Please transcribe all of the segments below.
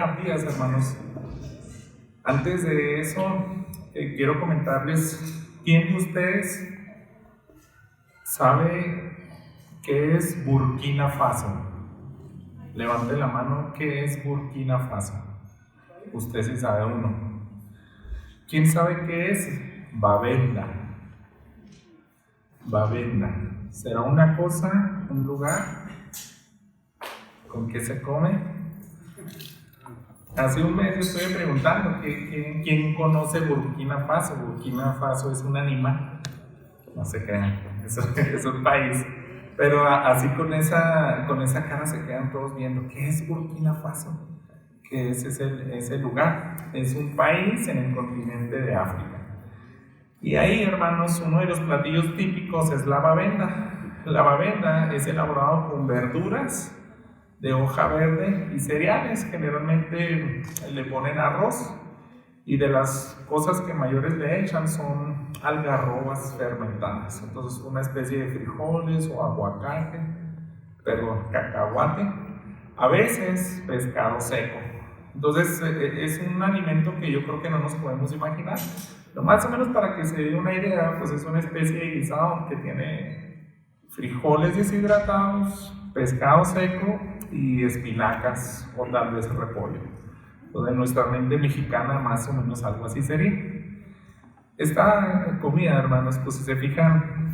Abdías, hermanos. Antes de eso, quiero comentarles, ¿quién de ustedes sabe qué es Burkina Faso? Levante la mano, ¿qué es Burkina Faso? Usted sí sabe uno. ¿Quién sabe qué es Babenda? Babenda. ¿Será una cosa, un lugar? ¿Con qué se come? Hace un mes estoy preguntando ¿quién conoce Burkina Faso? Burkina Faso es un animal, no se crean, es un país. Pero así con esa cara se quedan todos viendo, ¿qué es Burkina Faso? ¿Qué es ese lugar? Es un país en el continente de África. Y ahí, hermanos, uno de los platillos típicos es la babenda. La babenda es elaborado con verduras de hoja verde y cereales. Generalmente le ponen arroz, y de las cosas que mayores le echan son algarrobas fermentadas. Entonces, una especie de frijoles o aguacate, cacahuate, a veces pescado seco. Entonces, es un alimento que yo creo que no nos podemos imaginar. Pero más o menos para que se dé una idea, pues es una especie de guisado que tiene frijoles deshidratados, pescado seco y espinacas o tal vez repollo. Entonces, en nuestra mente mexicana más o menos algo así sería. Esta comida, hermanos, pues si se fijan,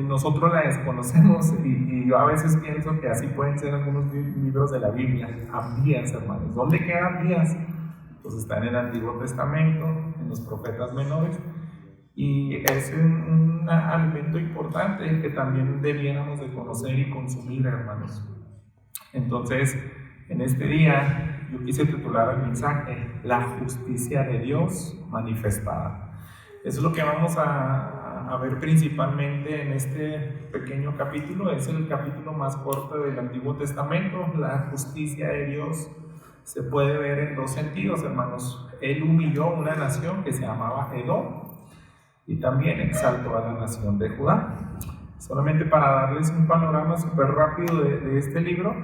nosotros la desconocemos y yo a veces pienso que así pueden ser algunos libros de la Biblia. Abdías, hermanos. ¿Dónde queda Abdías? Pues está en el Antiguo Testamento, en los profetas menores, y es un alimento importante que también debiéramos de conocer y consumir, hermanos. Entonces, en este día yo quise titular el mensaje La justicia de Dios manifestada. Eso es lo que vamos a ver principalmente en este pequeño capítulo. Es el capítulo más corto del Antiguo Testamento. La justicia de Dios se puede ver en dos sentidos, hermanos. Él humilló una nación que se llamaba Edom y también exaltó a la nación de Judá. Solamente para darles un panorama súper rápido de este libro,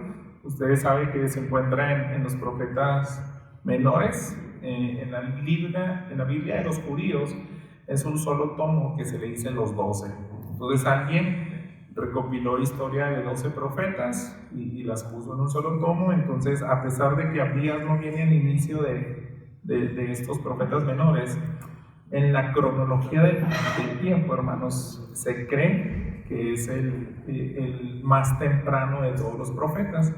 ustedes saben que se encuentra en los profetas menores. En la Biblia de los judíos es un solo tomo que se le dice los 12. Entonces alguien recopiló historia de 12 profetas y las puso en un solo tomo. Entonces, a pesar de que Abdías no viene al inicio de estos profetas menores, en la cronología del tiempo, hermanos, se cree que es el más temprano de todos los profetas.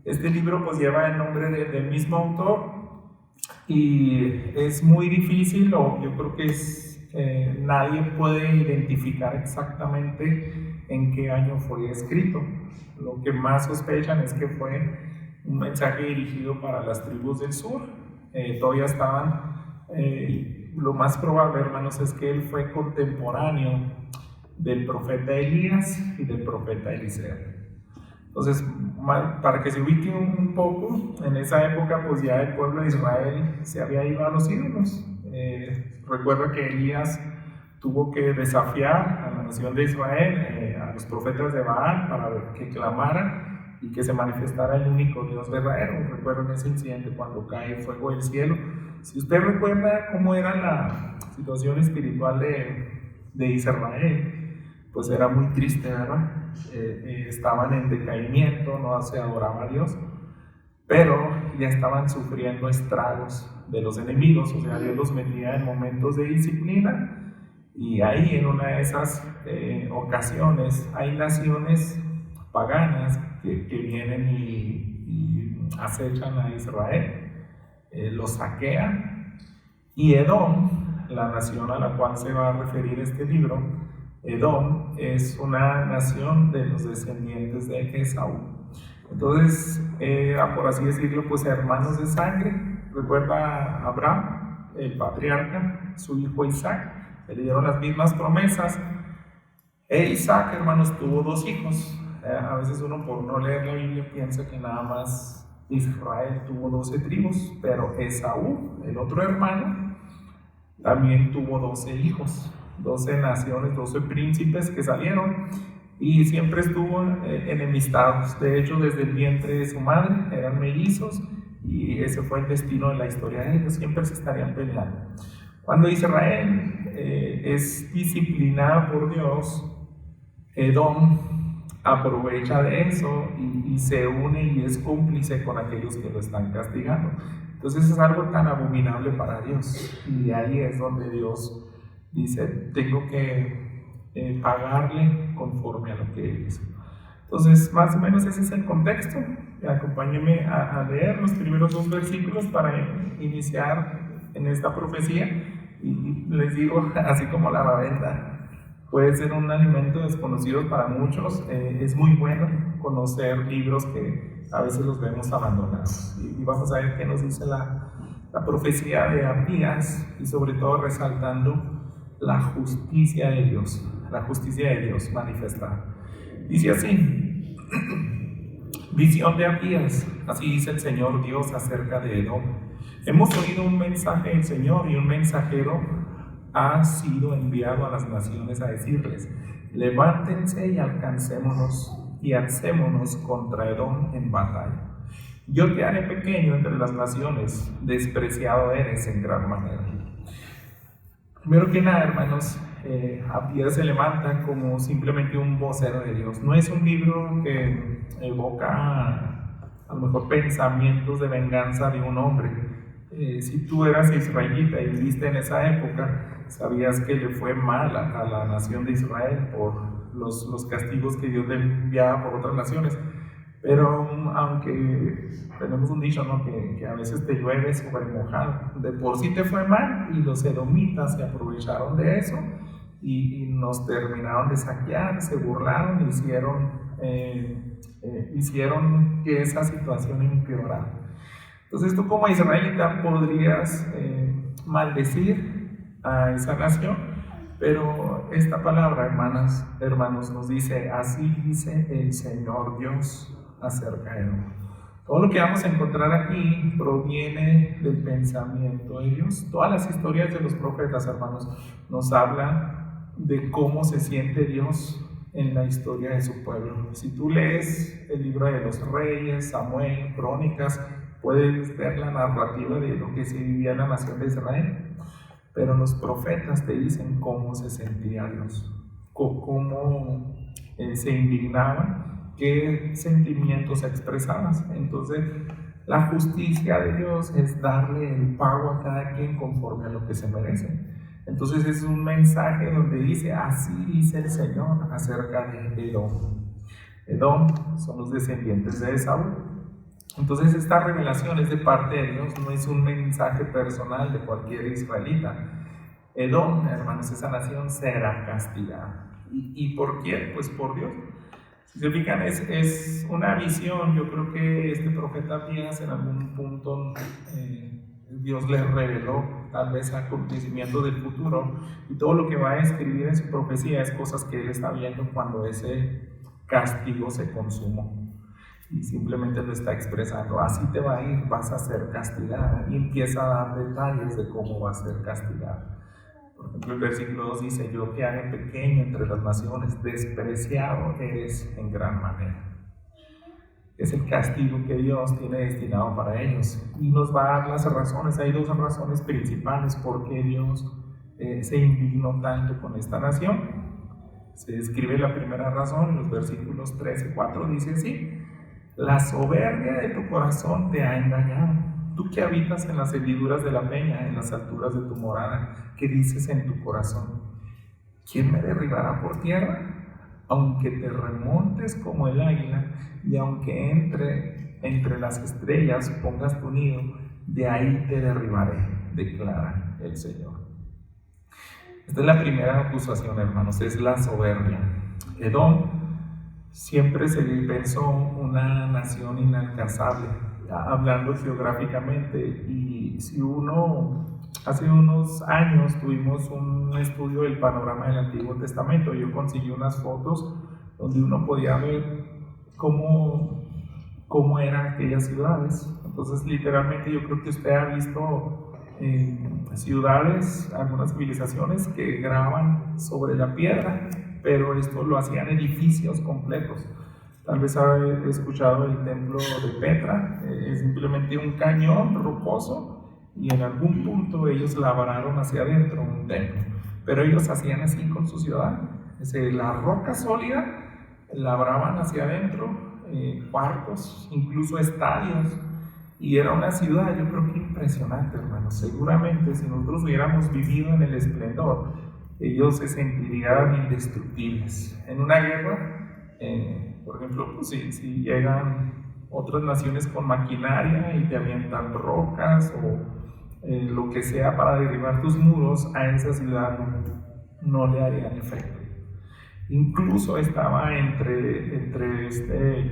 Este libro pues lleva el nombre del mismo autor y es muy difícil, o yo creo que nadie puede identificar exactamente en qué año fue escrito. Lo que más sospechan es que fue un mensaje dirigido para las tribus del sur. Todavía estaban, lo más probable, hermanos, es que él fue contemporáneo del profeta Elías y del profeta Eliseo. Entonces, para que se ubique un poco, en esa época pues ya el pueblo de Israel se había ido a los ídolos. Recuerda que Elías tuvo que desafiar a la nación de Israel, a los profetas de Baal, para que clamaran y que se manifestara el único Dios verdadero. Recuerden ese incidente cuando cae fuego del cielo. Si usted recuerda cómo era la situación espiritual de Israel, pues era muy triste, ¿verdad? Estaban en decaimiento, no se adoraba a Dios, pero ya estaban sufriendo estragos de los enemigos. O sea, Dios los metía en momentos de disciplina, y ahí en una de esas ocasiones hay naciones paganas que vienen y acechan a Israel, los saquean, y Edom, la nación a la cual se va a referir este libro, Edom es una nación de los descendientes de Esaú. Entonces, por así decirlo, pues hermanos de sangre. Recuerda a Abraham, el patriarca, su hijo Isaac, le dieron las mismas promesas. Isaac, hermanos, tuvo 2 hijos. A veces uno, por no leer la Biblia, piensa que nada más Israel tuvo 12 tribus, pero Esaú, el otro hermano, también tuvo 12 hijos. 12 naciones, 12 príncipes que salieron, y siempre estuvo enemistados. De hecho, desde el vientre de su madre eran mellizos y ese fue el destino de la historia de ellos, siempre se estarían peleando. Cuando Israel es disciplinada por Dios, Edom aprovecha de eso y se une y es cómplice con aquellos que lo están castigando. Entonces es algo tan abominable para Dios, y ahí es donde Dios dice: tengo que pagarle conforme a lo que él hizo. Entonces, más o menos ese es el contexto. Acompáñenme a leer los primeros 2 versículos para iniciar en esta profecía. Y les digo, así como la babeta puede ser un alimento desconocido para muchos, es muy bueno conocer libros que a veces los vemos abandonados. Y vamos a ver qué nos dice la profecía de Abdías, y sobre todo resaltando la justicia de Dios manifestada. Dice así: visión de Abdías, así dice el Señor Dios acerca de Edom. Hemos oído un mensaje del Señor, y un mensajero ha sido enviado a las naciones a decirles: levántense y alcémonos contra Edom en batalla. Yo te haré pequeño entre las naciones, despreciado eres en gran manera. Primero que nada, hermanos, Abdías se levanta como simplemente un vocero de Dios. No es un libro que evoca a lo mejor pensamientos de venganza de un hombre. Si tú eras israelita y viviste en esa época, sabías que le fue mal a la nación de Israel por los castigos que Dios le enviaba por otras naciones. Pero aunque tenemos un dicho, ¿no?, que a veces te llueve sobre mojado, de por sí te fue mal, y los edomitas se aprovecharon de eso y nos terminaron de saquear, se burlaron y hicieron que esa situación empeorara. Entonces tú como israelita podrías maldecir a esa nación, pero esta palabra, hermanos, nos dice: así dice el Señor Dios acerca de Edom. Todo lo que vamos a encontrar aquí proviene del pensamiento de Dios. Todas las historias de los profetas, hermanos, nos hablan de cómo se siente Dios en la historia de su pueblo. Si tú lees el libro de los Reyes, Samuel, Crónicas, puedes ver la narrativa de lo que se vivía en la nación de Israel. Pero los profetas te dicen cómo se sentía Dios, cómo se indignaban, qué sentimientos expresaban. Entonces, la justicia de Dios es darle el pago a cada quien conforme a lo que se merece. Entonces, es un mensaje donde dice: así dice el Señor acerca de Edom. Edom son los descendientes de Esaú. Entonces, esta revelación es de parte de Dios, no es un mensaje personal de cualquier israelita. Edom, hermanos, esa nación será castigada. ¿Y por quién? Pues por Dios. Si se fijan, es una visión. Yo creo que este profeta Abdías en algún punto Dios le reveló tal vez acontecimientos del futuro, y todo lo que va a escribir en su profecía es cosas que él está viendo cuando ese castigo se consumó, y simplemente lo está expresando: así te va a ir, vas a ser castigada, y empieza a dar detalles de cómo va a ser castigada. Por ejemplo, el versículo 2 dice: yo te haré pequeño entre las naciones, despreciado eres en gran manera. Es el castigo que Dios tiene destinado para ellos, y nos va a dar las razones. Hay 2 razones principales por qué Dios se indignó tanto con esta nación. Se describe la primera razón en los versículos 3 y 4, dice así: la soberbia de tu corazón te ha engañado. Tú que habitas en las hendiduras de la peña, en las alturas de tu morada, que dices en tu corazón: ¿quién me derribará por tierra? Aunque te remontes como el águila, y aunque entre las estrellas pongas tu nido, de ahí te derribaré, declara el Señor. Esta es la primera acusación, hermanos, es la soberbia. Edom siempre se pensó una nación inalcanzable, hablando geográficamente, y si hace unos años tuvimos un estudio del panorama del Antiguo Testamento, yo conseguí unas fotos donde uno podía ver cómo eran aquellas ciudades. Entonces, literalmente, yo creo que usted ha visto ciudades, algunas civilizaciones que graban sobre la piedra, pero esto lo hacían edificios completos. Tal vez haber escuchado el templo de Petra, es simplemente un cañón rocoso y en algún punto ellos labraron hacia adentro un templo. Pero ellos hacían así con su ciudad, la roca sólida, labraban hacia adentro cuartos, incluso estadios, y era una ciudad, yo creo que impresionante, hermanos. Seguramente si nosotros hubiéramos vivido en el esplendor, ellos se sentirían indestructibles. En una guerra, por ejemplo, pues, si llegan otras naciones con maquinaria y te avientan rocas o lo que sea para derribar tus muros, a esa ciudad no le harían efecto. Incluso estaba entre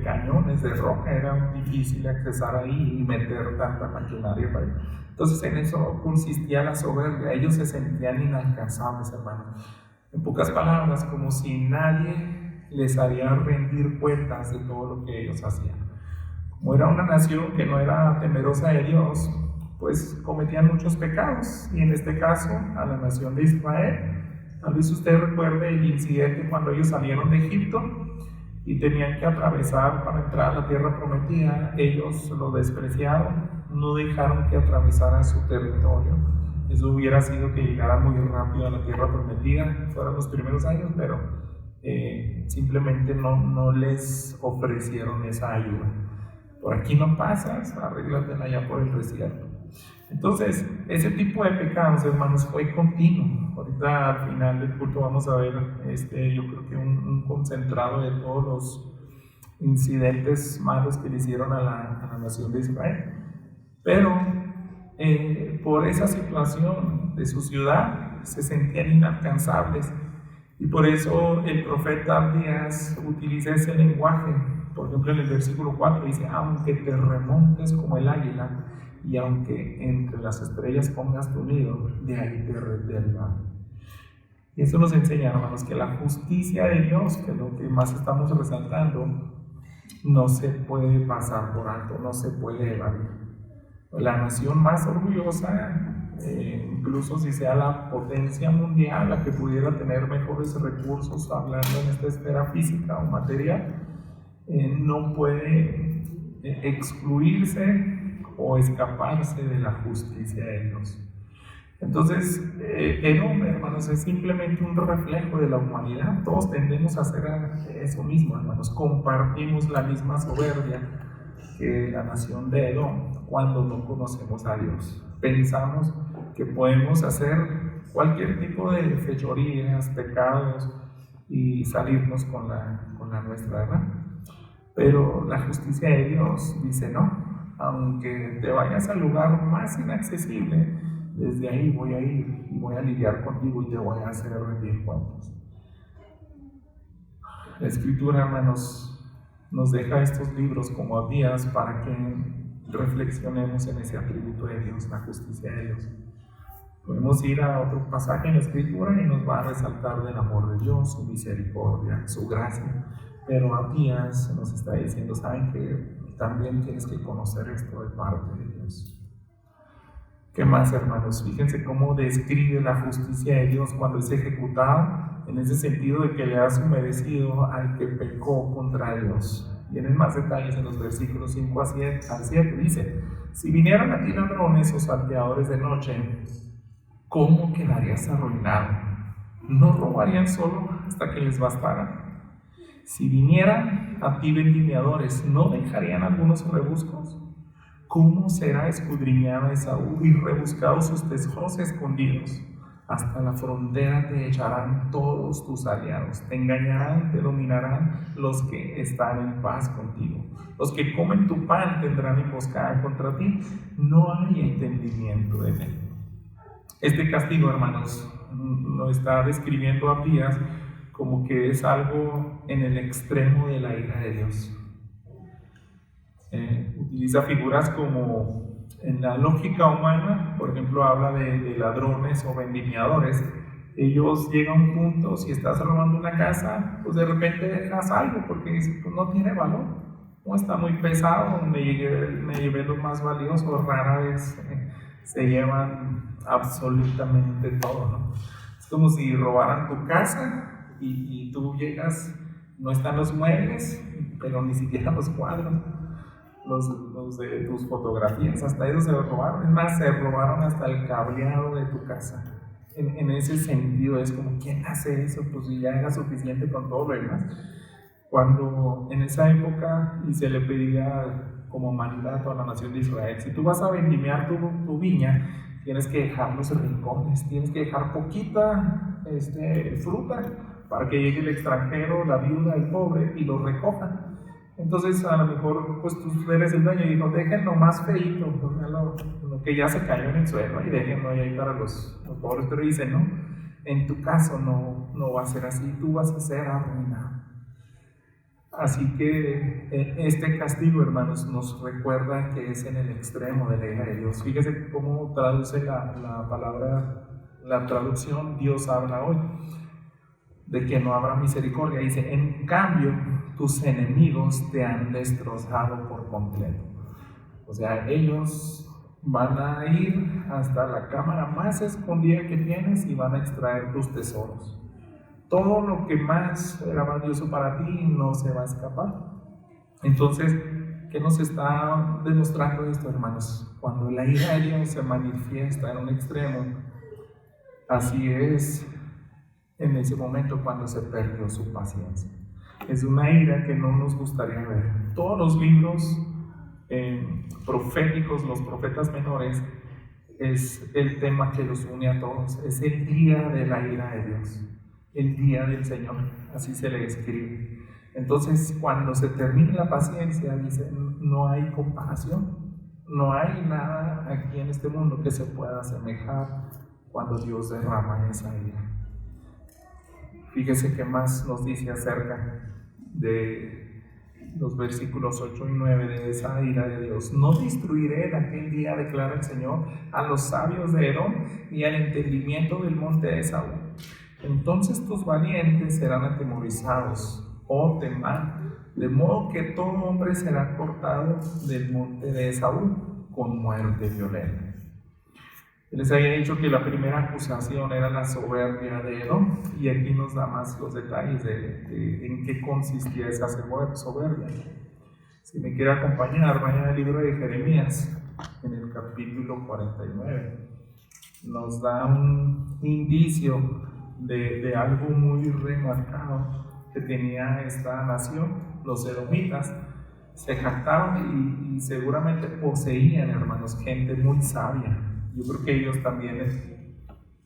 cañones de roca, era difícil accesar ahí y meter tanta maquinaria para ahí. Entonces en eso consistía la soberbia, ellos se sentían inalcanzables, hermanos. En pocas palabras, como si nadie les haría rendir cuentas de todo lo que ellos hacían. Como era una nación que no era temerosa de Dios, pues cometían muchos pecados, y en este caso a la nación de Israel. Tal vez usted recuerde el incidente cuando ellos salieron de Egipto y tenían que atravesar para entrar a la tierra prometida. Ellos lo despreciaron, no dejaron que atravesara su territorio. Eso hubiera sido que llegaran muy rápido a la tierra prometida. Fueron los primeros años, pero simplemente no les ofrecieron esa ayuda. Por aquí no pasas, arréglatela allá por el desierto. Entonces, ese tipo de pecados, hermanos, fue continuo. Ahorita al final del culto vamos a ver, yo creo que un concentrado de todos los incidentes malos que le hicieron a la nación de Israel. Pero por esa situación de su ciudad, se sentían inalcanzables. Y por eso el profeta Abdías utiliza ese lenguaje. Por ejemplo, en el versículo 4 dice: aunque te remontes como el águila, y aunque entre las estrellas pongas tu nido, de ahí te derribaré. Y eso nos enseña, hermanos, que la justicia de Dios, que es lo que más estamos resaltando, no se puede pasar por alto, no se puede evadir. La nación más orgullosa, incluso si sea la potencia mundial, la que pudiera tener mejores recursos, hablando en esta esfera física o material, no puede excluirse o escaparse de la justicia de Dios. Entonces, el hombre, hermanos, es simplemente un reflejo de la humanidad. Todos tendemos a hacer eso mismo, hermanos. Compartimos la misma soberbia que la nación de Edom cuando no conocemos a Dios. Pensamos que podemos hacer cualquier tipo de fechorías, pecados y salirnos con la nuestra, ¿verdad? Pero la justicia de Dios dice no. Aunque te vayas al lugar más inaccesible, desde ahí voy a ir y voy a lidiar contigo y te voy a hacer rendir cuentas. La Escritura, hermanos, nos deja estos libros como Abdías para que reflexionemos en ese atributo de Dios, la justicia de Dios. Podemos ir a otro pasaje en la Escritura y nos va a resaltar del amor de Dios, su misericordia, su gracia. Pero Abdías nos está diciendo: ¿saben qué? También tienes que conocer esto de parte de Dios. ¿Qué más, hermanos? Fíjense cómo describe la justicia de Dios cuando es ejecutada, en ese sentido de que le ha merecido al que pecó contra Dios. Vienen más detalles en los versículos 5 al 7. Dice: si vinieran a ti ladrones o salteadores de noche, ¿cómo quedarías arruinado? ¿No robarían solo hasta que les bastara? Si vinieran a ti vendimiadores, ¿no dejarían algunos rebuscos? ¿Cómo será escudriñada Esaú y rebuscados sus tesoros escondidos? Hasta la frontera te echarán todos tus aliados, te engañarán, te dominarán los que están en paz contigo. Los que comen tu pan tendrán emboscada contra ti, no hay entendimiento en él. Este castigo, hermanos, lo está describiendo Abdías como que es algo en el extremo de la ira de Dios. Utiliza figuras como en la lógica humana, por ejemplo, habla de ladrones o vendimiadores. Ellos llegan a un punto, si estás robando una casa, pues de repente dejas algo porque dices, pues no tiene valor, no está muy pesado, me llevé lo más valioso. Rara vez se llevan absolutamente todo, ¿no? Es como si robaran tu casa y tú llegas, no están los muebles, pero ni siquiera los cuadros, los de tus fotografías, hasta ellos se los robaron. Es más, se robaron hasta el cableado de tu casa. En ese sentido es como, ¿quién hace eso? Pues si ya era suficiente con todo lo demás. Cuando en esa época y se le pedía como mandato a la nación de Israel, si tú vas a vendimiar tu viña, tienes que dejar los rincones, tienes que dejar poquita fruta para que llegue el extranjero, la viuda, el pobre y lo recoja. Entonces a lo mejor pues tú eres el dueño y dijo, déjenlo más feito, lo que ya se cayó en el suelo y déjenlo ahí para los pobres, pero dice, no, en tu caso no va a ser así, tú vas a ser arruinado. Así que este castigo, hermanos, nos recuerda que es en el extremo de la ira de Dios. Fíjese cómo traduce la palabra, la traducción Dios habla hoy, de que no habrá misericordia. Dice, en cambio, tus enemigos te han destrozado por completo. O sea, ellos van a ir hasta la cámara más escondida que tienes y van a extraer tus tesoros. Todo lo que más era valioso para ti no se va a escapar. Entonces, ¿qué nos está demostrando esto, hermanos? Cuando la ira de Dios se manifiesta en un extremo, así es en ese momento cuando se perdió su paciencia. Es una ira que no nos gustaría ver. Todos los libros proféticos, los profetas menores, es el tema que los une a todos. Es el día de la ira de Dios, el día del Señor, así se le escribe. Entonces, cuando se termina la paciencia, dice, no hay comparación, no hay nada aquí en este mundo que se pueda asemejar cuando Dios derrama esa ira. Fíjese qué más nos dice acerca de los versículos 8 y 9 de esa ira de Dios. No destruiré en aquel día, declara el Señor, a los sabios de Edom, ni al entendimiento del monte de Esaú. Entonces tus valientes serán atemorizados, oh Temán, de modo que todo hombre será cortado del monte de Esaú con muerte violenta. Les había dicho que la primera acusación era la soberbia de Edom, y aquí nos da más los detalles de en qué consistía esa soberbia. Si me quiere acompañar, vaya al libro de Jeremías, en el capítulo 49. Nos da un indicio de algo muy remarcado que tenía esta nación. Los edomitas se jactaron y seguramente poseían, hermanos, gente muy sabia. Yo creo que ellos también,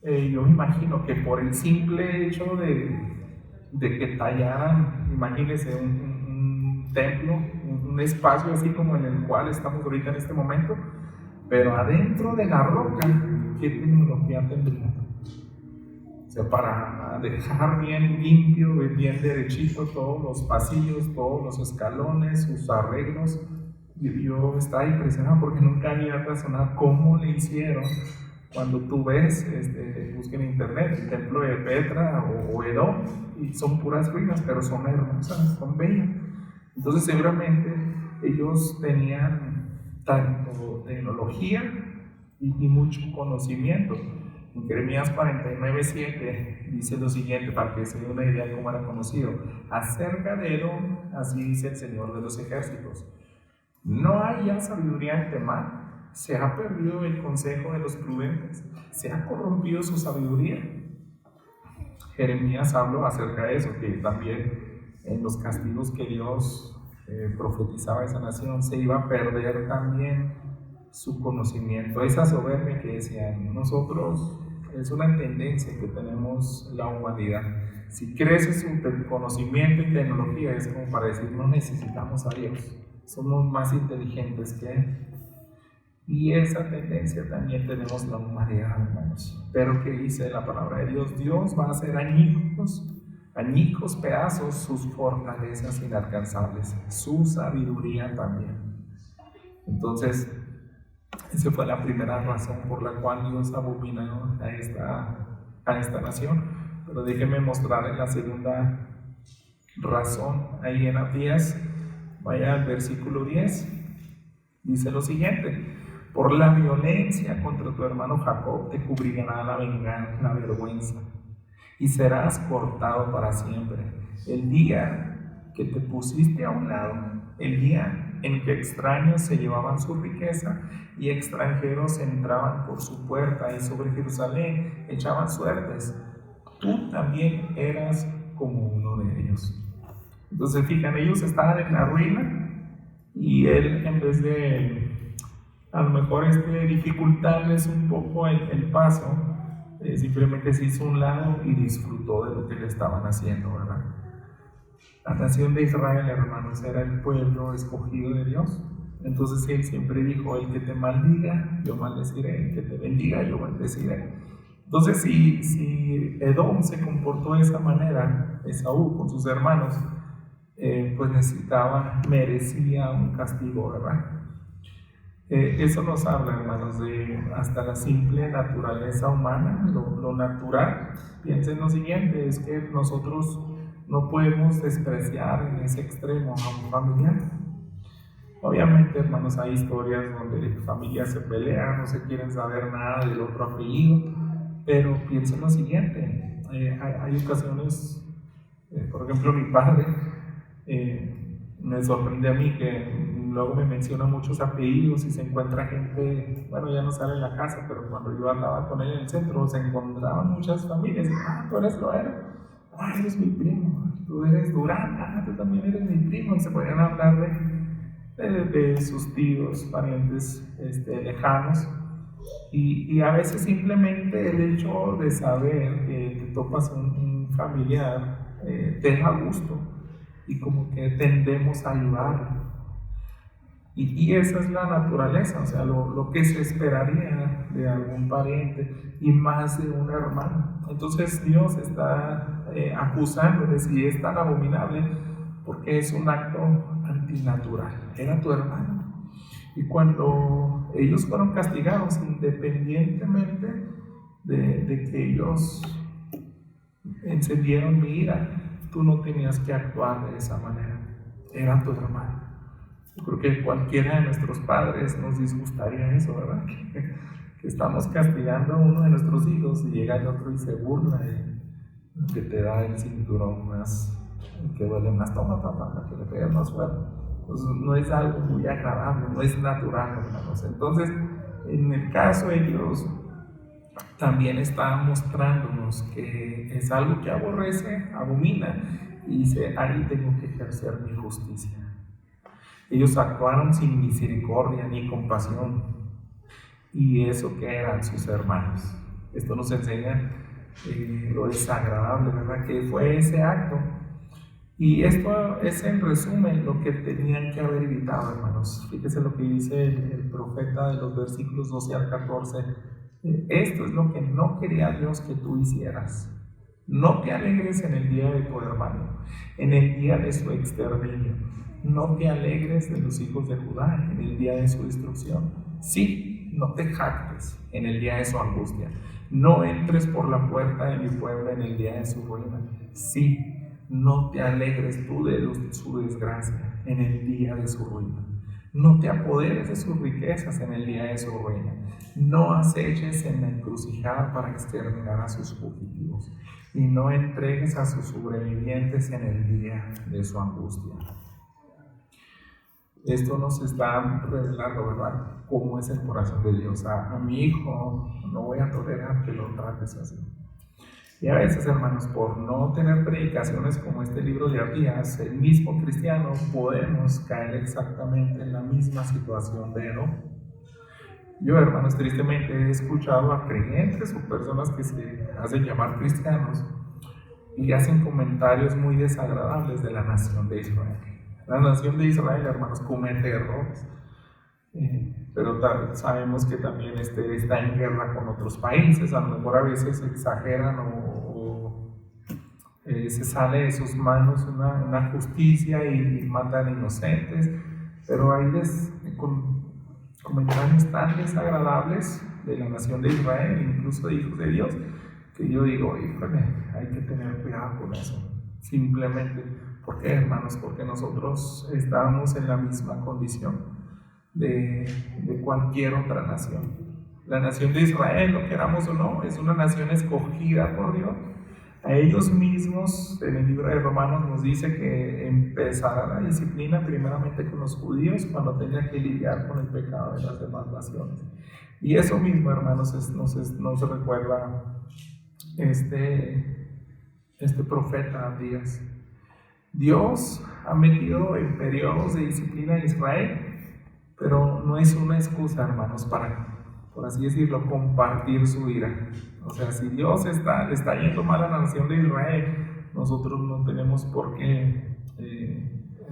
yo me imagino que por el simple hecho de que tallaran, imagínense un templo, un espacio así como en el cual estamos ahorita en este momento, pero adentro de la roca, ¿qué tecnología tendría? O sea, para dejar bien limpio, bien derechito todos los pasillos, todos los escalones, sus arreglos. Yo estaba impresionado porque nunca había razonado cómo le hicieron. Cuando tú ves, busquen en internet, el templo de Petra o Edom, y son puras ruinas, pero son hermosas, son bellas. Entonces seguramente ellos tenían tanto tecnología y mucho conocimiento. En Jeremías 49:7 dice lo siguiente, para que se dé una idea de cómo era conocido. Acerca de Edom, así dice el Señor de los ejércitos: no hay ya sabiduría en Temán, se ha perdido el consejo de los prudentes, se ha corrompido su sabiduría. Jeremías habló acerca de eso, que también en los castigos que Dios profetizaba a esa nación se iba a perder también su conocimiento. Esa soberbia que decían nosotros es una tendencia que tenemos la humanidad. Si crece su conocimiento y tecnología, es como para decir no necesitamos a Dios, somos más inteligentes que Él. Y esa tendencia también tenemos la humanidad, hermanos. Pero ¿qué dice la palabra de Dios? Dios va a hacer añicos pedazos sus fortalezas inalcanzables, su sabiduría también. Entonces, esa fue la primera razón por la cual Dios abominó a esta nación. Pero déjenme mostrarles la segunda razón. Ahí en Abdías, vaya al versículo 10, dice lo siguiente: por la violencia contra tu hermano Jacob te cubrirá la vergüenza y serás cortado para siempre. El día que te pusiste a un lado el día en que extraños se llevaban su riqueza y extranjeros entraban por su puerta y sobre Jerusalén echaban suertes. Tú también eras como uno de ellos. Entonces, fijan, ellos estaban en la ruina y él, en vez de a lo mejor dificultarles un poco el paso, simplemente se hizo a un lado y disfrutó de lo que le estaban haciendo, ¿verdad? La nación de Israel, hermanos, era el pueblo escogido de Dios. Entonces él siempre dijo: el que te maldiga, yo maldeciré; el que te bendiga, yo bendeciré. Entonces, si Edom se comportó de esa manera, Esaú con sus hermanos, pues merecía un castigo, ¿verdad? Eso nos habla, hermanos, de hasta la simple naturaleza humana, lo natural. Piensen lo siguiente: es que nosotros no podemos despreciar en ese extremo a un familiar. Obviamente, hermanos, hay historias donde familias se pelean, no se quieren saber nada del otro apellido, pero piensen lo siguiente: hay ocasiones, por ejemplo, mi padre me sorprende a mí que luego me menciona muchos apellidos y se encuentra gente, bueno, ya no sale en la casa, pero cuando yo andaba con él en el centro se encontraban muchas familias. Tú eres Loero, eres mi primo; tú eres Durán, tú también eres mi primo. Y se podían hablar de sus tíos, parientes lejanos. Y a veces simplemente el hecho de saber que te topas un familiar te da gusto y como que tendemos a ayudarlo. Y esa es la naturaleza, o sea, lo que se esperaría de algún pariente y más de un hermano. Entonces Dios está acusándoles, y es tan abominable porque es un acto antinatural. Era tu hermano. Y cuando ellos fueron castigados, independientemente de que ellos encendieron mi ira, tú no tenías que actuar de esa manera. Era tu hermano. Yo creo que cualquiera de nuestros padres nos disgustaría eso, ¿verdad? Que estamos castigando a uno de nuestros hijos y llega el otro y se burla y que te da el cinturón más, que duele más. Toma, papá, para que le pegues más fuerte. Pues no es algo muy agradable, no es natural, hermanos. Entonces, en el caso de Dios, también está mostrándonos que es algo que aborrece, abomina, y dice: ahí tengo que ejercer mi justicia. Ellos actuaron sin misericordia ni compasión, y eso que eran sus hermanos. Esto nos enseña lo desagradable, ¿verdad?, que fue ese acto. Y esto es, en resumen, lo que tenían que haber evitado, hermanos. Fíjese lo que dice el profeta de los versículos 12 al 14. Esto es lo que no quería Dios que tú hicieras. No te alegres en el día de tu hermano, en el día de su exterminio. No te alegres de los hijos de Judá en el día de su destrucción. Sí, no te jactes en el día de su angustia. No entres por la puerta de mi pueblo en el día de su ruina. Sí, no te alegres tú de su desgracia en el día de su ruina. No te apoderes de sus riquezas en el día de su ruina. No aceches en la encrucijada para exterminar a sus fugitivos. Y no entregues a sus sobrevivientes en el día de su angustia. Esto nos está revelando, ¿verdad?, cómo es el corazón de Dios. A mi hijo no voy a tolerar que lo trates así. Y a veces, hermanos, por no tener predicaciones como este libro de Abdías, el mismo cristiano, podemos caer exactamente en la misma situación de Edom. Yo, hermanos, tristemente he escuchado a creyentes o personas que se hacen llamar cristianos y hacen comentarios muy desagradables de la nación de Israel. La nación de Israel, hermanos, comete errores, pero sabemos que también está en guerra con otros países. A lo mejor a veces exageran o se sale de sus manos una justicia y matan inocentes, pero hay comentarios tan desagradables de la nación de Israel, incluso de hijos de Dios, que yo digo: híjole, hay que tener cuidado con eso. Simplemente, ¿por qué, hermanos? Porque nosotros estamos en la misma condición de cualquier otra nación. La nación de Israel, lo queramos o no, es una nación escogida por Dios. A ellos mismos, en el libro de Romanos nos dice que empezará la disciplina primeramente con los judíos cuando tenga que lidiar con el pecado de las demás naciones. Y eso mismo, hermanos, nos recuerda este profeta Abdías. Dios ha metido en periodos de disciplina a Israel, pero no es una excusa, hermanos, para, por así decirlo, compartir su ira. O sea, si Dios le está yendo mal a la nación de Israel, nosotros no tenemos por qué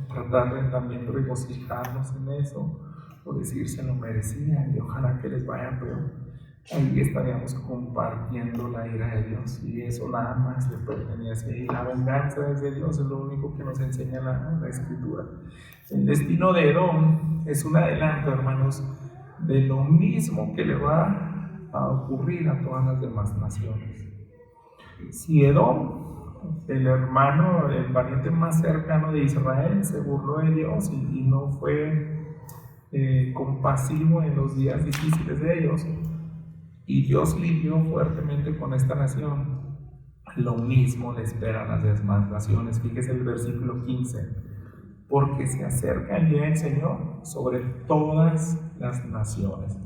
tratar de también regocijarnos en eso, o decir se lo merecían y ojalá que les vaya peor. Ahí estaríamos compartiendo la ira de Dios, y eso nada más le pertenece. Y la venganza es de Dios, es lo único que nos enseña la Escritura. El destino de Edom es un adelanto, hermanos, de lo mismo que le va a ocurrir a todas las demás naciones. Si Edom, el hermano, el pariente más cercano de Israel, se burló de Dios y no fue compasivo en los días difíciles de ellos, y Dios lidió fuertemente con esta nación, lo mismo le espera a las demás naciones. Fíjese el versículo 15: porque se acerca el día del Señor sobre todas las naciones.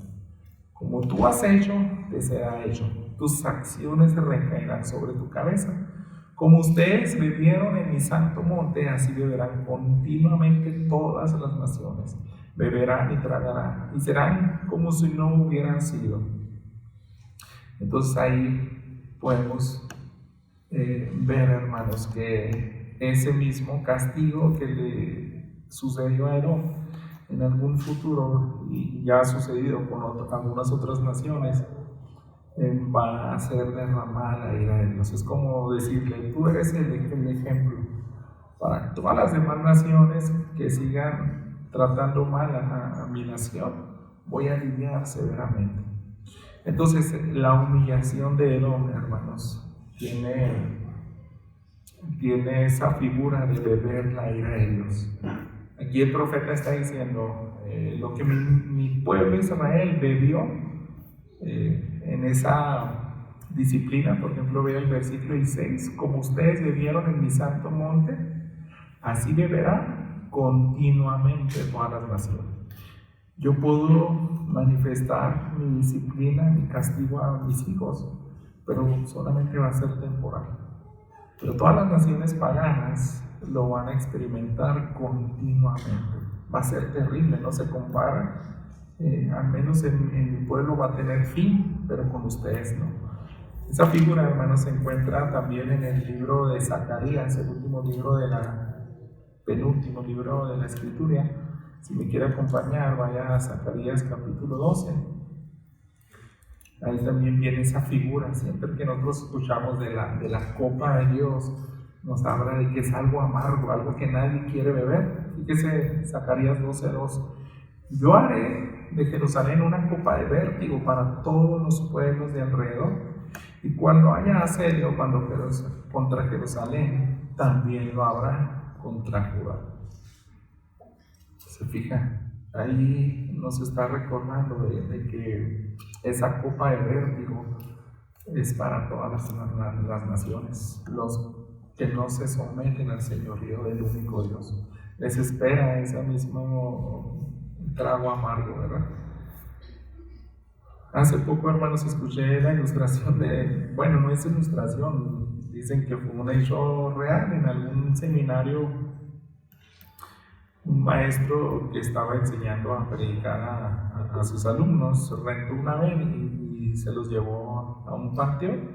Como tú has hecho, te será hecho, tus acciones recaerán sobre tu cabeza. Como ustedes bebieron en mi santo monte, así beberán continuamente todas las naciones. Beberán y tragarán, y serán como si no hubieran sido. Entonces ahí podemos ver, hermanos, que ese mismo castigo que le sucedió a Edom en algún futuro, y ya ha sucedido con algunas otras naciones, va a ser derramada la ira de Dios. Es como decirle: tú eres el ejemplo para todas las demás naciones que sigan tratando mal a mi nación. Voy a lidiar severamente. Entonces, la humillación de Edom, hermanos, tiene esa figura de beber la ira de Dios. Aquí el profeta está diciendo: lo que mi pueblo Israel bebió en esa disciplina. Por ejemplo, vea el versículo 16: como ustedes bebieron en mi santo monte, así beberán continuamente todas las naciones. Yo puedo manifestar mi disciplina, mi castigo a mis hijos, pero solamente va a ser temporal. Pero todas las naciones paganas lo van a experimentar continuamente. Va a ser terrible, no se compara. Al menos en mi pueblo va a tener fin, pero con ustedes no. Esa figura, hermanos, se encuentra también en el libro de Zacarías, el penúltimo libro de la Escritura. Si me quiere acompañar, vaya a Zacarías capítulo 12. Ahí también viene esa figura. Siempre que nosotros escuchamos de la copa de Dios, nos habla de que es algo amargo, algo que nadie quiere beber. Fíjese, Zacarías 12:2: yo haré de Jerusalén una copa de vértigo para todos los pueblos de alrededor, y cuando haya asedio contra Jerusalén, también lo habrá contra Judá. Se fija, ahí nos está recordando de que esa copa de vértigo es para todas las naciones. Los que no se someten al señorío del único Dios, les espera ese mismo trago amargo, ¿verdad? Hace poco, hermanos, escuché la ilustración bueno, no es ilustración, dicen que fue un hecho real en algún seminario. Un maestro que estaba enseñando a predicar a sus alumnos rentó una ven y se los llevó a un panteón.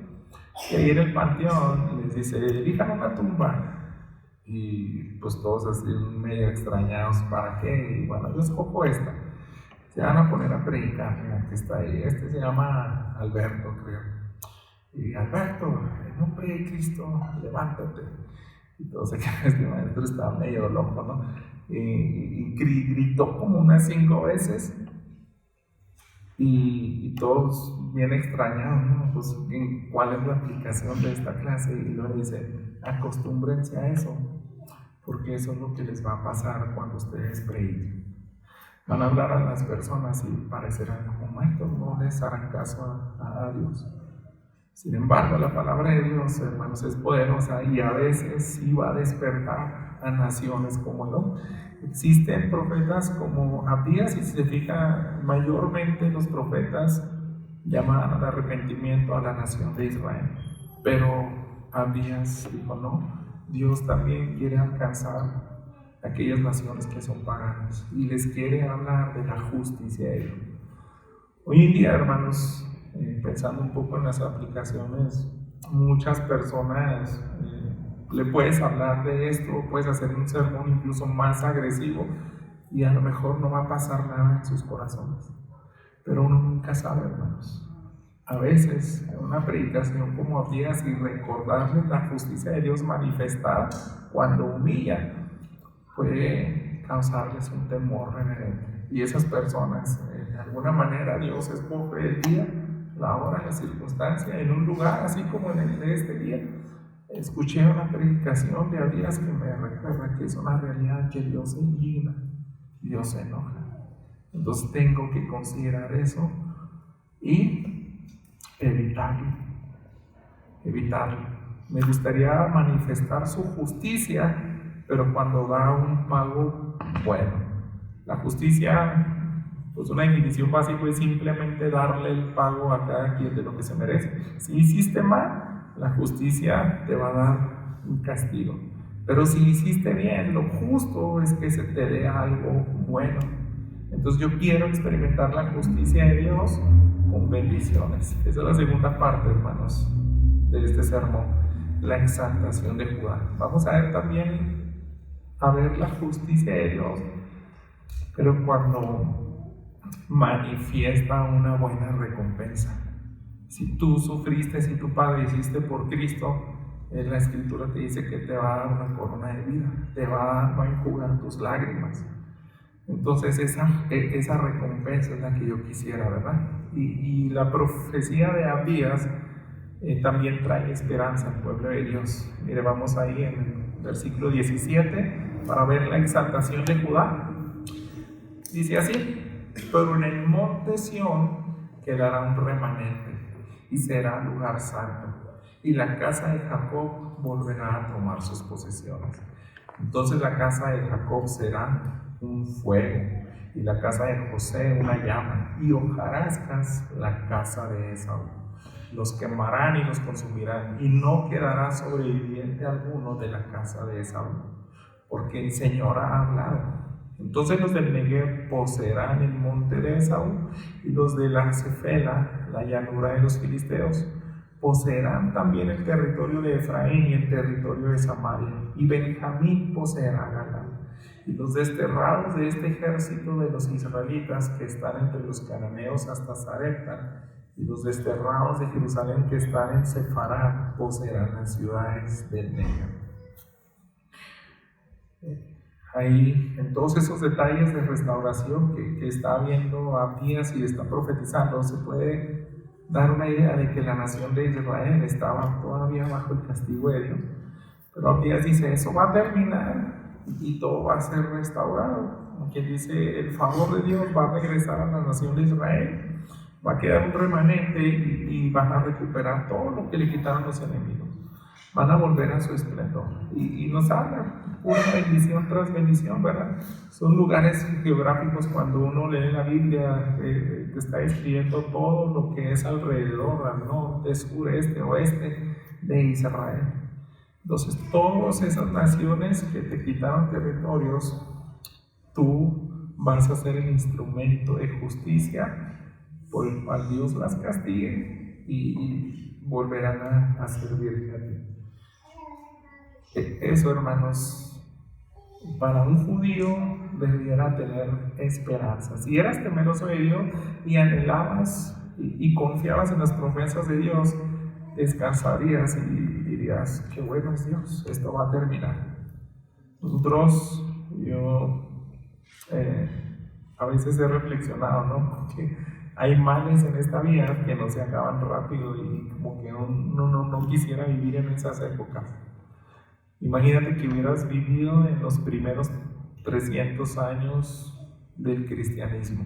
Y ahí en el panteón les dice: elijan una tumba. Y pues todos así medio extrañados: ¿para qué? Y bueno, yo escojo esta. Se van a poner a predicar, que está ahí. Este se llama Alberto, creo. Y Alberto, en nombre de Cristo, levántate. Y todos se quedan: este maestro está medio loco, ¿no? Y gritó como unas 5 veces, y todos bien extrañados, ¿no? Pues, ¿cuál es la aplicación de esta clase? Y luego dice: acostúmbrense a eso, porque eso es lo que les va a pasar cuando ustedes prediquen. Van a hablar a las personas y parecerán como estos, no les harán caso a Dios. Sin embargo, la palabra de Dios, hermanos, es poderosa y a veces sí va a despertar a naciones como no. Existen profetas como Abías, y si se fija, mayormente los profetas llamaban al arrepentimiento a la nación de Israel. Pero Abías dijo, no, Dios también quiere alcanzar a aquellas naciones que son paganas y les quiere hablar de la justicia de Dios. Hoy en día, hermanos, pensando un poco en las aplicaciones, muchas personas le puedes hablar de esto, puedes hacer un sermón incluso más agresivo y a lo mejor no va a pasar nada en sus corazones. Pero uno nunca sabe, hermanos. A veces una predicación como Abías y recordarles la justicia de Dios manifestada cuando humilla puede causarles un temor reverente. Y esas personas, de alguna manera, Dios escoge el día, la hora, la circunstancia, en un lugar así como en el de este día. Escuché una predicación de Abías que me recuerda que es una realidad que Dios se indigna, Dios se enoja. Entonces tengo que considerar eso y evitarlo. Me gustaría manifestar su justicia, pero cuando da un pago bueno. La justicia, pues una definición básica es simplemente darle el pago a cada quien de lo que se merece. Si hiciste mal, la justicia te va a dar un castigo. Pero si hiciste bien, lo justo es que se te dé algo bueno. Entonces yo quiero experimentar la justicia de Dios con bendiciones. Esa es la segunda parte, hermanos, de este sermón, la exaltación de Judá. Vamos a ver también, la justicia de Dios, pero cuando manifiesta una buena recompensa. Si tú sufriste, si tú padeciste por Cristo, en la Escritura te dice que te va a dar una corona de vida, va a enjugar tus lágrimas. Entonces esa recompensa es la que yo quisiera, ¿verdad? Y la profecía de Abías también trae esperanza al pueblo de Dios. Mire, vamos ahí en el versículo 17 para ver la exaltación de Judá. Dice así: pero en el monte Sión quedará un remanente y será lugar santo, y la casa de Jacob volverá a tomar sus posesiones. Entonces la casa de Jacob será un fuego, y la casa de José una llama, y hojarascas la casa de Esaú. Los quemarán y los consumirán, y no quedará sobreviviente alguno de la casa de Esaú, porque el Señor ha hablado. Entonces los del Negev poseerán el monte de Esaú, y los de la Cefela, la llanura de los filisteos, poseerán también el territorio de Efraín y el territorio de Samaria, y Benjamín poseerá Galaad. Y los desterrados de este ejército de los israelitas que están entre los cananeos hasta Sarepta, y los desterrados de Jerusalén que están en Sefarad, poseerán las ciudades del Negev. Ahí, en todos esos detalles de restauración que está viendo Abías y está profetizando, se puede dar una idea de que la nación de Israel estaba todavía bajo el castigo de Dios. Pero Abías dice, eso va a terminar y todo va a ser restaurado. Quien dice, el favor de Dios va a regresar a la nación de Israel, va a quedar un remanente y van a recuperar todo lo que le quitaron los enemigos. Van a volver a su esplendor. Y nos habla una bendición tras bendición, ¿verdad? Son lugares geográficos. Cuando uno lee la Biblia, te está describiendo todo lo que es alrededor, al norte, sur, este, oeste de Israel. Entonces, todas esas naciones que te quitaron territorios, tú vas a ser el instrumento de justicia por el cual Dios las castigue y volverán a servirte a ti. Eso, hermanos, para un judío debiera tener esperanza. Si eras temeroso de Dios y anhelabas y confiabas en las promesas de Dios, descansarías y dirías, qué bueno es Dios, esto va a terminar. Nosotros, yo a veces he reflexionado, ¿no? Porque hay males en esta vida que no se acaban rápido y como que uno no quisiera vivir en esas épocas. Imagínate que hubieras vivido en los primeros 300 años del cristianismo,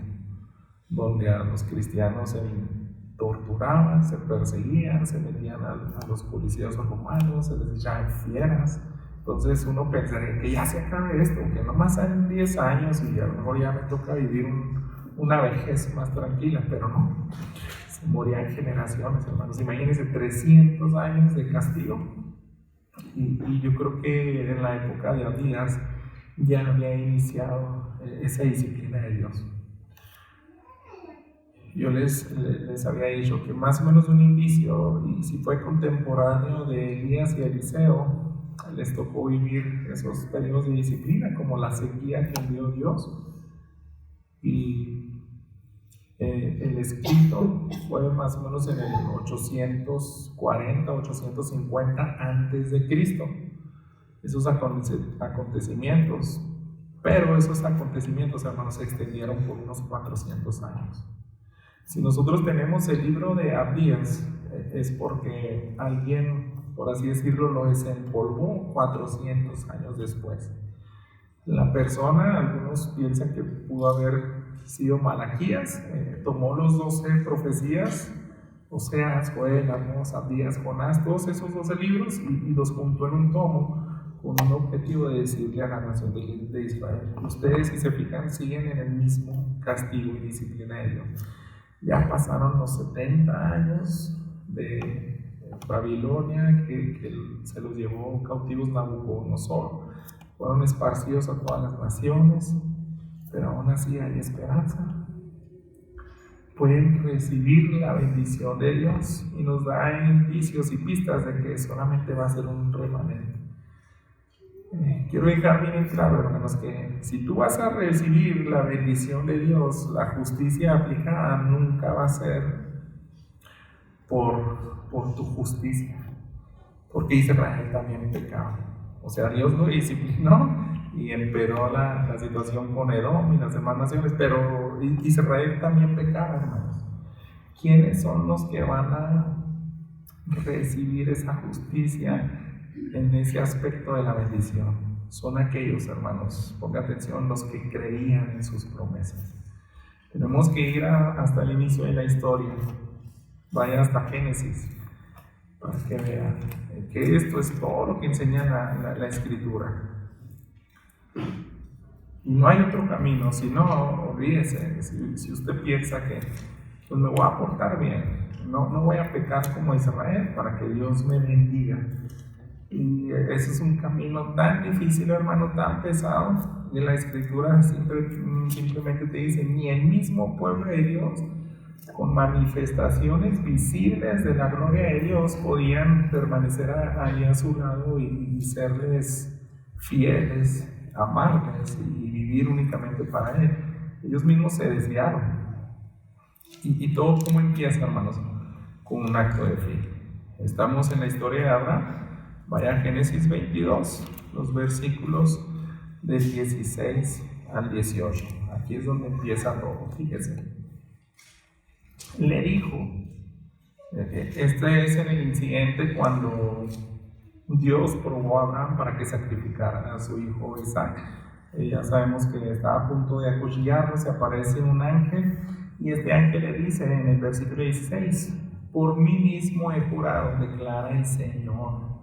donde a los cristianos torturaban, se perseguían, se metían a los policías romanos, se les echaban fieras. Entonces uno pensaría que ya se acabe esto, que nomás sean 10 años y a lo mejor ya me toca vivir una vejez más tranquila, pero no, se morían generaciones, hermanos. Imagínense 300 años de castigo, y yo creo que en la época de Abdías ya había iniciado esa disciplina de Dios. Yo les había dicho que más o menos un indicio, y si fue contemporáneo de Elías y Eliseo, les tocó vivir esos periodos de disciplina, como la sequía que envió Dios. Y el escrito fue más o menos en el 840, 850 antes de Cristo. Esos acontecimientos, pero esos acontecimientos, hermanos, se extendieron por unos 400 años. Si nosotros tenemos el libro de Abdías, es porque alguien, por así decirlo, lo desempolvó 400 años después. La persona, algunos piensan que pudo haber sido Malaquías, tomó los 12 profecías, Oseas, Joel, Amós, Abdías, Jonás, todos esos 12 libros y los juntó en un tomo con un objetivo de decirle a la nación de Israel: ustedes, si se fijan, siguen en el mismo castigo y disciplina de Dios. Ya pasaron los 70 años de Babilonia, que se los llevó cautivos Nabucodonosor, fueron esparcidos a todas las naciones, pero aún así hay esperanza. Pueden recibir la bendición de Dios, y nos da indicios y pistas de que solamente va a ser un remanente. Quiero dejar bien claro, hermanos, que si tú vas a recibir la bendición de Dios, la justicia aplicada nunca va a ser por tu justicia, porque Israel también pecaba. O sea, Dios lo disciplinó y empeoró la situación con Edom y las demás naciones, pero Israel también pecaba, hermanos. ¿Quiénes son los que van a recibir esa justicia en ese aspecto de la bendición? Son aquellos, hermanos, ponga atención, los que creían en sus promesas. Tenemos que ir hasta el inicio de la historia. Vaya hasta Génesis para que vean que esto es todo lo que enseña la Escritura. Y no hay otro camino, si no, olvídese. Si usted piensa que pues me voy a portar bien, no voy a pecar como Israel para que Dios me bendiga. Y ese es un camino tan difícil, hermano, tan pesado. Y la Escritura simplemente te dice: ni el mismo pueblo de Dios, con manifestaciones visibles de la gloria de Dios, podían permanecer ahí a su lado y serles fieles, amarles y vivir únicamente para Él. Ellos mismos se desviaron. Y todo como empieza, hermanos, con un acto de fe. Estamos en la historia de Abraham. Vaya a Génesis 22, los versículos del 16 al 18. Aquí es donde empieza todo, fíjese. Le dijo, este es en el incidente cuando Dios probó a Abraham para que sacrificara a su hijo Isaac. Ya sabemos que estaba a punto de acuchillarlo, se aparece un ángel, y este ángel le dice en el versículo 16: por mí mismo he jurado, declara el Señor,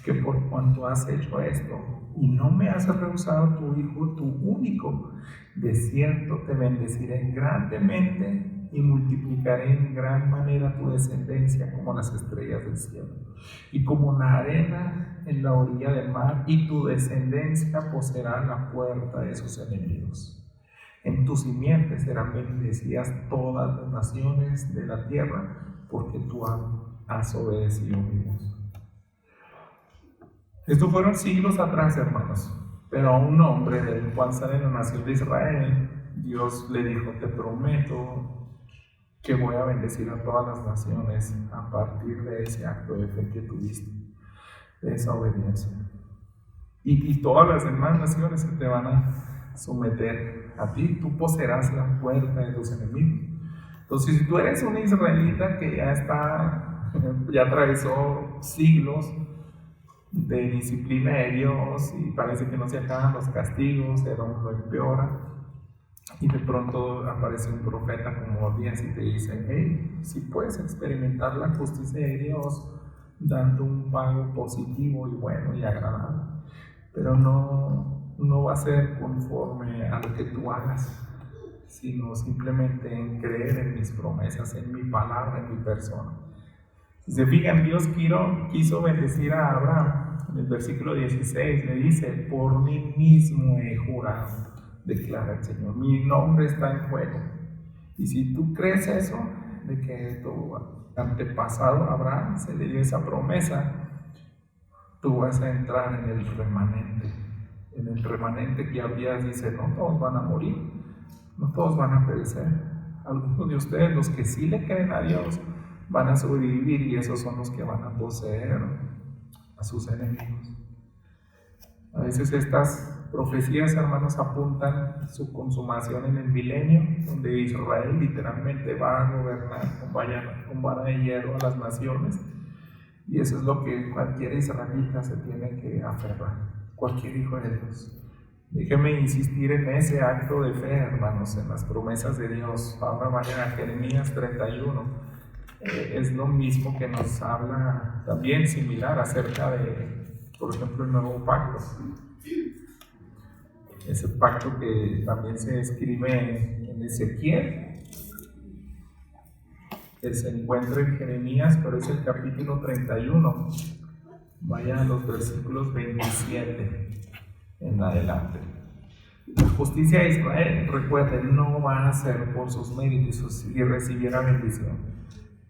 que por cuanto has hecho esto y no me has rehusado tu hijo, tu único, de cierto te bendeciré grandemente y multiplicaré en gran manera tu descendencia como las estrellas del cielo y como la arena en la orilla del mar, y tu descendencia poseerá la puerta de sus enemigos. En tu simiente serán bendecidas todas las naciones de la tierra, porque tú has obedecido mi voz. Estos fueron siglos atrás, hermanos, pero a un hombre del cual sale la nación de Israel, Dios le dijo: te prometo que voy a bendecir a todas las naciones a partir de ese acto de fe que tuviste, de esa obediencia. Y todas las demás naciones se te van a someter a ti, tú poseerás la puerta de tus enemigos. Entonces, si tú eres un israelita que ya atravesó siglos de disciplina de Dios y parece que no se acaban los castigos, Edom lo empeora, Y de pronto aparece un profeta como Abías y te dice: hey, si puedes experimentar la justicia de Dios dando un pago positivo y bueno y agradable, pero no va a ser conforme a lo que tú hagas, sino simplemente en creer en mis promesas, en mi palabra, en mi persona. Si se fijan, Dios quiso bendecir a Abraham. En el versículo 16 le dice: por mí mismo he jurado, declara el Señor, mi nombre está en juego. Y si tú crees eso, de que tu antepasado Abraham se le dio esa promesa, tú vas a entrar en el remanente que Abías dice: no todos van a morir, no todos van a perecer. Algunos de ustedes, los que sí le creen a Dios, van a sobrevivir, y esos son los que van a poseer a sus enemigos. A veces estas profecías, hermanos, apuntan su consumación en el milenio, donde Israel literalmente va a gobernar con vara de hierro a las naciones, y eso es lo que cualquier israelita se tiene que aferrar, cualquier hijo de Dios. Déjenme insistir en ese acto de fe, hermanos, en las promesas de Dios. Ahora vayan a Jeremías 31. Es lo mismo que nos habla también similar acerca de, por ejemplo, el nuevo pacto. Ese pacto que también se escribe en Ezequiel, que se encuentra en Jeremías, pero es el capítulo 31. Vayan a los versículos 27 en adelante. La justicia de Israel, recuerden, no va a ser por sus méritos y recibiera bendición.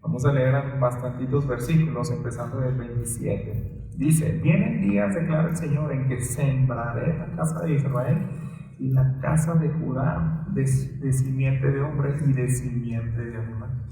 Vamos a leer bastantitos versículos, empezando del 27. Dice: vienen días, declara el Señor, en que sembraré la casa de Israel y la casa de Judá de simiente de hombre y de simiente de animal.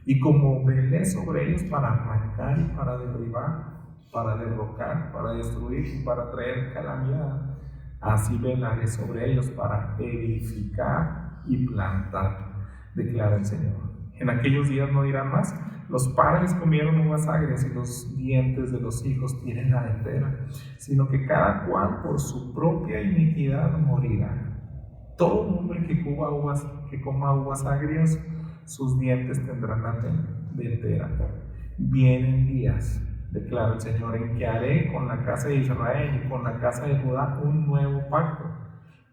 Y como velé sobre ellos para arrancar y para derribar, para derrocar, para destruir y para traer calamidad, así velaré sobre ellos para edificar y plantar, declara el Señor. En aquellos días no dirán más: los padres comieron uvas agrias y los dientes de los hijos tienen la dentera, sino que cada cual por su propia iniquidad morirá. Todo hombre que coma uvas agrias, sus dientes tendrán la dentera. Vienen días, declara el Señor, en que haré con la casa de Israel y con la casa de Judá un nuevo pacto,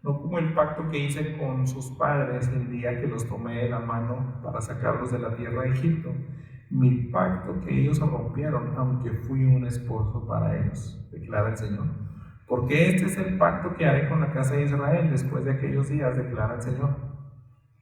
no como el pacto que hice con sus padres el día que los tomé de la mano para sacarlos de la tierra de Egipto, mi pacto que ellos rompieron, aunque fui un esposo para ellos, declara el Señor. Porque este es el pacto que haré con la casa de Israel después de aquellos días, declara el Señor.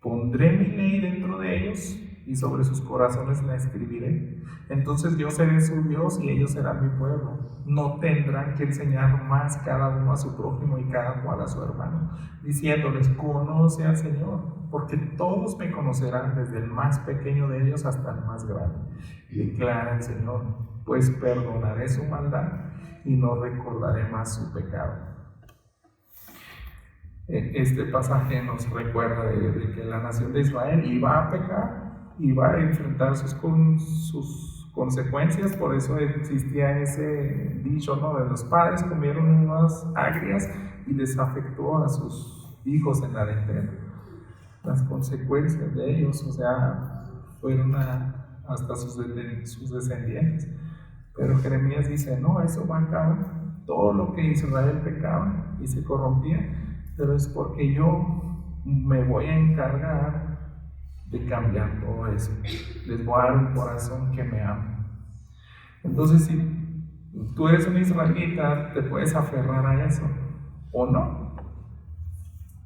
Pondré mi ley dentro de ellos y sobre sus corazones la escribiré. Entonces yo seré su Dios y ellos serán mi pueblo. No tendrán que enseñar más cada uno a su prójimo y cada cual a su hermano, diciéndoles: conoce al Señor, porque todos me conocerán, desde el más pequeño de ellos hasta el más grande. Declara el Señor: pues perdonaré su maldad y no recordaré más su pecado. Este pasaje nos recuerda de que la nación de Israel iba a pecar, iba a enfrentar sus consecuencias. Por eso existía ese dicho, ¿no? De los padres comieron uvas agrias y les afectó a sus hijos en la dentera. Las consecuencias de ellos, o sea, fueron hasta sus descendientes. Pero Jeremías dice: no, eso va a acabar. Todo lo que Israel pecaba y se corrompía, pero es porque yo me voy a encargar de cambiar todo eso. Les voy a dar un corazón que me ama. Entonces, si tú eres un israelita, te puedes aferrar a eso, o no.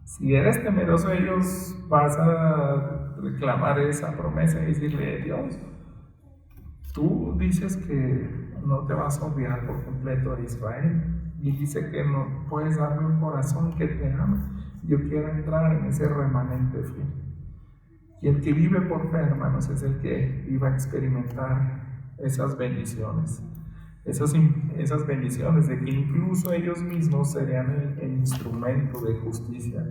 Si eres temeroso de ellos, vas a reclamar esa promesa y decirle: Dios, tú dices que no te vas a olvidar por completo de Israel, y dice que no puedes darme un corazón que te ame. Yo quiero entrar en ese remanente fiel. Y el que vive por fe, hermanos, es el que iba a experimentar esas bendiciones. Esas bendiciones de que incluso ellos mismos serían el instrumento de justicia.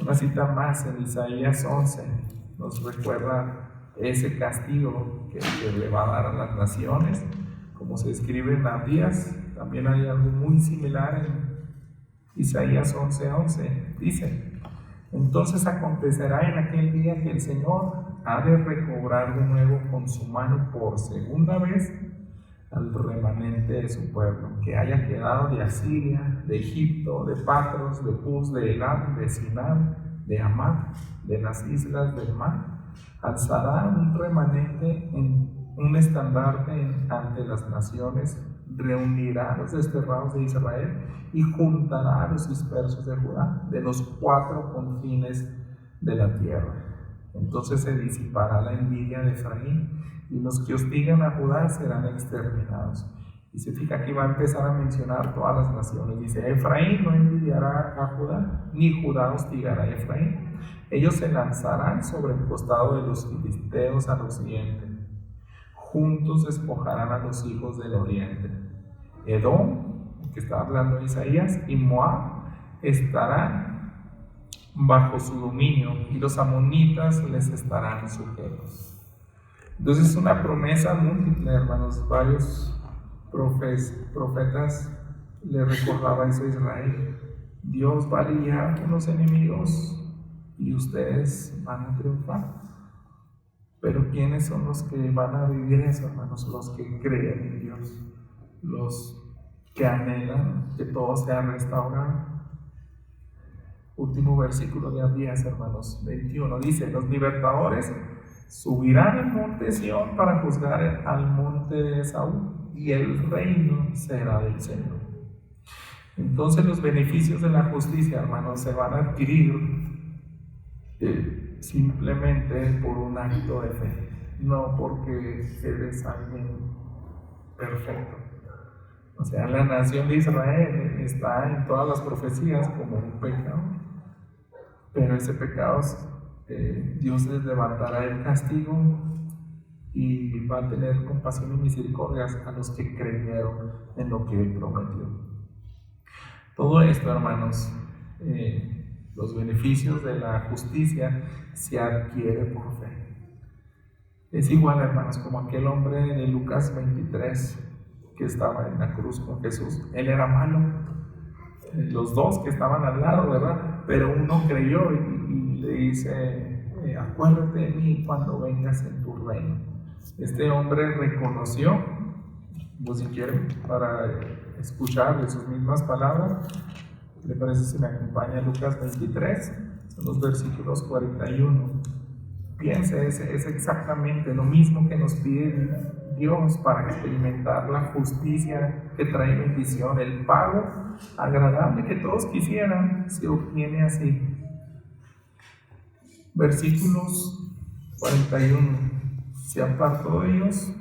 Una cita más en Isaías 11 nos recuerda ese castigo que le va a dar a las naciones, como se escribe en Abías. También hay algo muy similar en Isaías 11:11. Dice: Entonces acontecerá en aquel día que el Señor ha de recobrar de nuevo con su mano por segunda vez al remanente de su pueblo, que haya quedado de Asiria, de Egipto, de Patros, de Cus, de Elam, de Sinar, de Hamat, de las islas del mar. Alzará un remanente en un estandarte ante las naciones, reunirá a los desterrados de Israel y juntará a los dispersos de Judá de los 4 confines de la tierra. Entonces se disipará la envidia de Efraín y los que hostigan a Judá serán exterminados. Y se fija que va a empezar a mencionar todas las naciones. Dice: Efraín no envidiará a Judá, ni Judá hostigará a Efraín. Ellos se lanzarán sobre el costado de los filisteos al occidente. Juntos despojarán a los hijos del oriente. Edom, que está hablando de Isaías, y Moab estarán bajo su dominio, y los amonitas les estarán sujetos. Entonces es una promesa múltiple, hermanos. Varios profetas le recordaban eso a Israel. Dios va a lidiar con los enemigos y ustedes van a triunfar. Pero ¿quiénes son los que van a vivir eso, hermanos? Los que creen en Dios, los que anhelan que todo sea restaurado. Último versículo de Abías, hermanos, 21, dice: los libertadores subirán al monte Sión para juzgar al monte de Esaú, y el reino será del Señor. Entonces los beneficios de la justicia, hermanos, se van a adquirir simplemente por un acto de fe, no porque eres alguien perfecto. O sea, la nación de Israel está en todas las profecías como un pecado, pero ese pecado Dios les levantará el castigo y va a tener compasión y misericordia a los que creyeron en lo que Él prometió. Todo esto, hermanos, los beneficios de la justicia se adquiere por fe. Es igual, hermanos, como aquel hombre de Lucas 23 que estaba en la cruz con Jesús. Él era malo, los dos que estaban al lado, ¿verdad? Pero uno creyó y le dice: acuérdate de mí cuando vengas en tu reino. Este hombre reconoció, pues si quieren, para escuchar de sus mismas palabras, ¿le parece si me acompaña Lucas 23? Son los versículos 41. Piense, es exactamente lo mismo que nos pide Dios para experimentar la justicia que trae bendición. El pago agradable que todos quisieran se obtiene así. Versículos 41. Se apartó de ellos,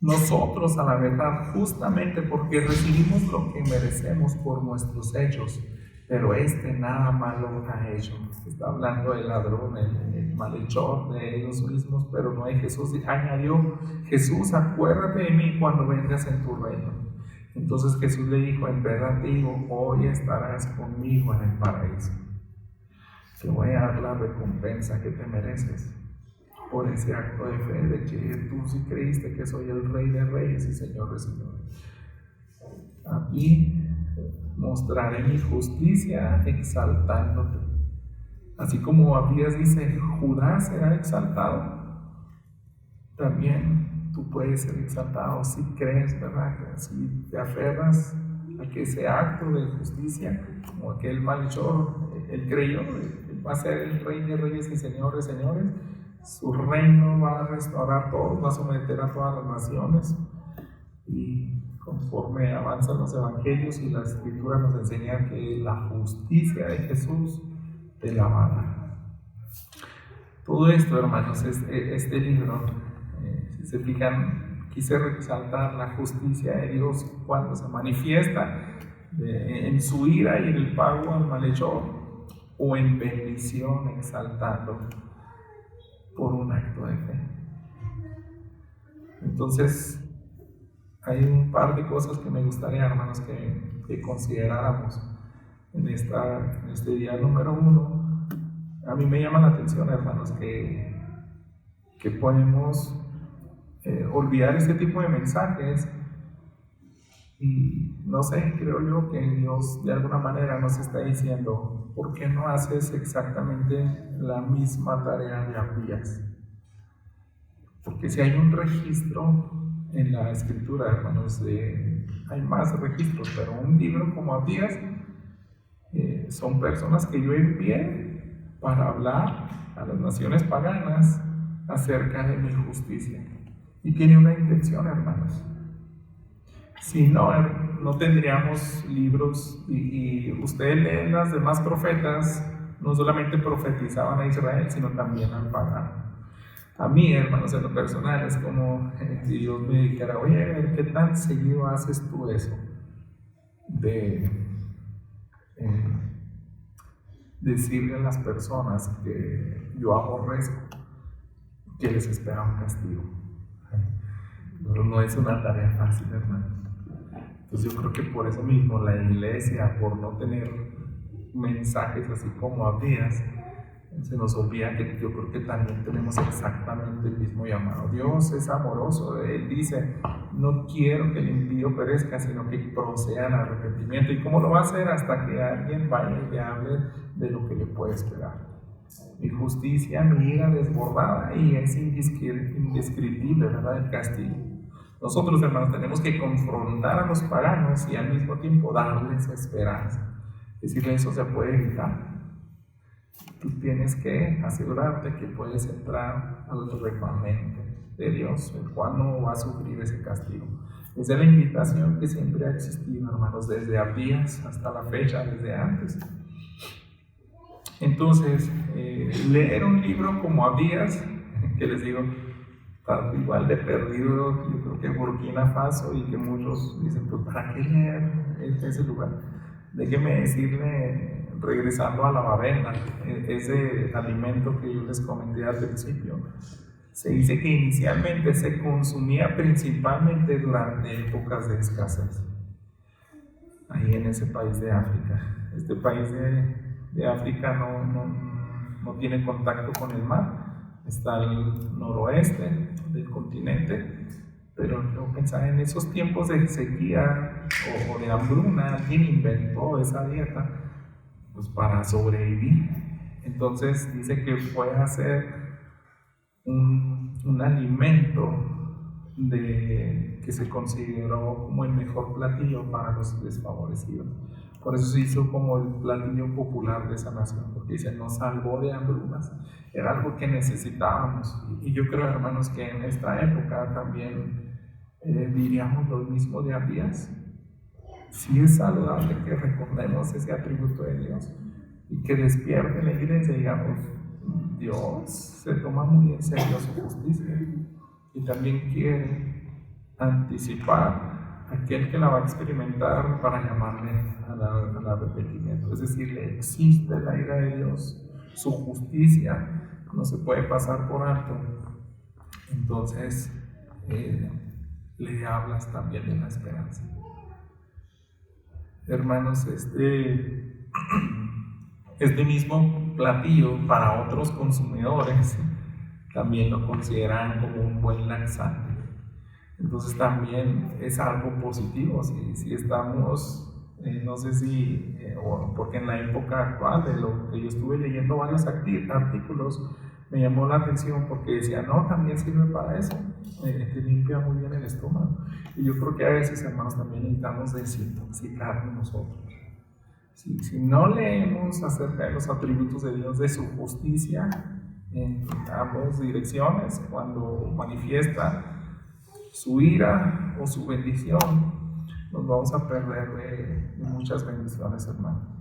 nosotros, a la verdad, justamente porque recibimos lo que merecemos por nuestros hechos, pero nada malo ha hecho. Está hablando del ladrón, el malhechor de ellos mismos, pero no hay Jesús. Añadió: Jesús, acuérdate de mí cuando vengas en tu reino. Entonces Jesús le dijo: en verdad te digo, hoy estarás conmigo en el paraíso. Te voy a dar la recompensa que te mereces por ese acto de fe, de que tú sí creíste que soy el Rey de Reyes y Señor de Señores. A ti mostraré mi justicia exaltándote. Así como Abías dice: Judá será exaltado, también tú puedes ser exaltado si crees, ¿verdad? Si te aferras a que ese acto de justicia, como aquel malhechor, él creyó, él va a ser el Rey de Reyes y Señor de Señores. Su reino va a restaurar todo, va a someter a todas las naciones. Y conforme avanzan los evangelios y la escritura nos enseña que la justicia de Jesús te la va a dar. Todo esto, hermanos, este libro, si se fijan, quise resaltar la justicia de Dios cuando se manifiesta en su ira y en el pago al malhechor, o en bendición exaltando por un acto de fe. Entonces, hay un par de cosas que me gustaría, hermanos, que consideráramos en este día. Número 1, a mí me llama la atención, hermanos, que podemos olvidar este tipo de mensajes Y no sé, creo yo que Dios de alguna manera nos está diciendo, ¿por qué no haces exactamente la misma tarea de Abdías? Porque si hay un registro en la escritura, hermanos, hay más registros, pero un libro como Abdías son personas que yo envié para hablar a las naciones paganas acerca de mi justicia. Y tiene una intención, hermanos. Si no, no tendríamos libros, y ustedes leen las demás profetas, no solamente profetizaban a Israel, sino también al pagano. A mí, hermanos, en lo personal, es como si Dios me dijera, oye, a ver, ¿qué tan seguido haces tú eso? De decirle a las personas que yo aborrezco, que les espera un castigo. No es una tarea fácil, hermano. Entonces yo creo que por eso mismo la iglesia, por no tener mensajes así como Abdías, se nos olvida que yo creo que también tenemos exactamente el mismo llamado. Dios es amoroso, Él dice, no quiero que el impío perezca, sino que proceda al arrepentimiento. ¿Y cómo lo va a hacer? Hasta que alguien vaya y le hable de lo que le puede esperar. Mi justicia, mi ira desbordada, y es indescriptible, ¿verdad? El castigo. Nosotros, hermanos, tenemos que confrontar a los paganos y al mismo tiempo darles esperanza. Decirle, eso se puede evitar. Tú tienes que asegurarte que puedes entrar al remanente de Dios, el cual no va a sufrir ese castigo. Esa es la invitación que siempre ha existido, hermanos, desde Abdías hasta la fecha, desde antes. Entonces, leer un libro como Abdías, que les digo, igual de perdido, yo creo que Burkina Faso, y que muchos dicen, pues ¿para qué leer ese lugar? Déjeme decirle, regresando a la babena, ese alimento que yo les comenté al principio, se dice que inicialmente se consumía principalmente durante épocas de escasez, ahí en ese país de África. Este país de África no tiene contacto con el mar, está al noroeste del continente, pero yo pensaba en esos tiempos de sequía o de hambruna, alguien inventó esa dieta pues para sobrevivir. Entonces dice que fue a hacer un alimento que se consideró como el mejor platillo para los desfavorecidos. Por eso se hizo como el platillo popular de esa nación, porque dice, nos salvó de hambrunas. Era algo que necesitábamos. Y yo creo, hermanos, que en esta época también diríamos lo mismo de Abdías. Sí es saludable que recordemos ese atributo de Dios y que despierte la iglesia y digamos, Dios se toma muy en serio su justicia y también quiere anticipar a aquel que la va a experimentar para llamarle al arrepentimiento. Es decir, existe la ira de Dios, su justicia no se puede pasar por alto. Entonces le hablas también de la esperanza. Hermanos, este mismo platillo para otros consumidores también lo consideran como un buen laxante. Entonces también es algo positivo si estamos, no sé si, porque en la época actual de lo que yo estuve leyendo varios artículos, me llamó la atención porque decía, no, también sirve para eso, te limpia muy bien el estómago. Y yo creo que a veces, hermanos, también necesitamos desintoxicarnos nosotros. Si no leemos acerca de los atributos de Dios, de su justicia en ambas direcciones, cuando manifiesta su ira o su bendición, nos vamos a perder de muchas bendiciones, hermano.